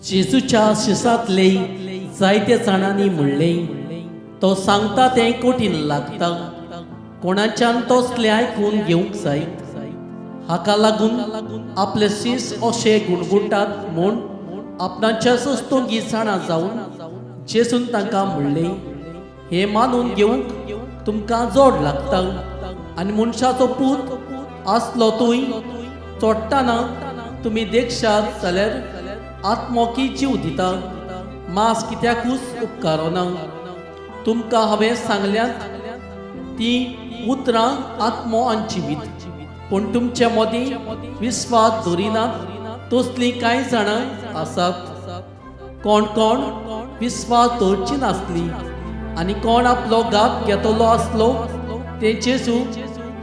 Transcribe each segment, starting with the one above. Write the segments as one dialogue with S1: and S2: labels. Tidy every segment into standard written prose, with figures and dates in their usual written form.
S1: जेजूच्या शिसातले जायते जाणांनी म्हणले, तो सांगता तें कठीण लागता, कोणाच्यान तसले आयकून घेवंक जाय। हाका लागून आपले शीस अशे गुणगुणटात म्हूण आपणाच्या सस्तोंगी जाणा जावन जेजून तांकां म्हणले, हे मानून घेवंक तुमकां जोड लागता। आनी मनशाचो पूत आसलो तूय चोडटाना तुमी देखशात जाल्यार आत्मोकी जीव दिता, मांस कित्याकूच उपकारोना। तुमकां हांवें सांगल्यात ती उतरां आत्मो आनी जिवीत, पूण तुमच्या मदीं विस्वास दवरिनात तसलीं कांय जाणां आसात। कोण कोण विस्वास दवरची नासली आनी कोण आपलो गाप घेतलो आसलो तें जेजू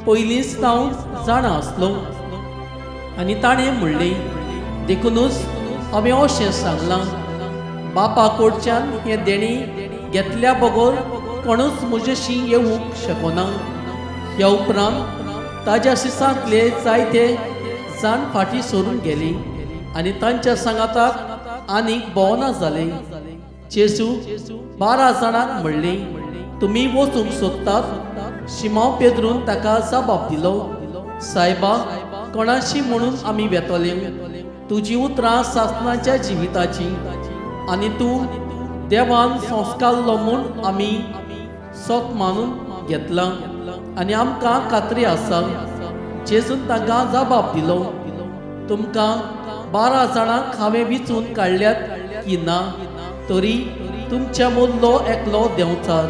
S1: पयलींच हांव जाणा आसलो। आनी ताणें म्हणलें, देखूनच हांवें अशें सांगलां, बापा कडच्यान हें देणी घेतल्या बगोर कोणूच म्हजेशी येवंक शकना। ह्या उपरांत ताज्या शिसांतले जायते जाण फाटीं सरून गेली आनी तांच्या सांगाताक आनीक भोवना जालें। जेजू 12 जाणांक म्हणलें, तुमी वचूंक सोदतात? शिमोन पेद्रून ताका जबाब दिलो, सायबा, कोणाशी म्हणून आमी वेतले? तुजी उतरां सासणाच्या जिविताची, आनी तूं देवान संस्कारलो म्हूण आमी सोत मानून घेतला आनी आमकां खात्री आसा। जेजून तांकां जबाब दिलो, तुमकां 12 जाणांक हांवें विचून काडल्यात की ना? तरी तुमच्या मदलो एकलो देंवचार।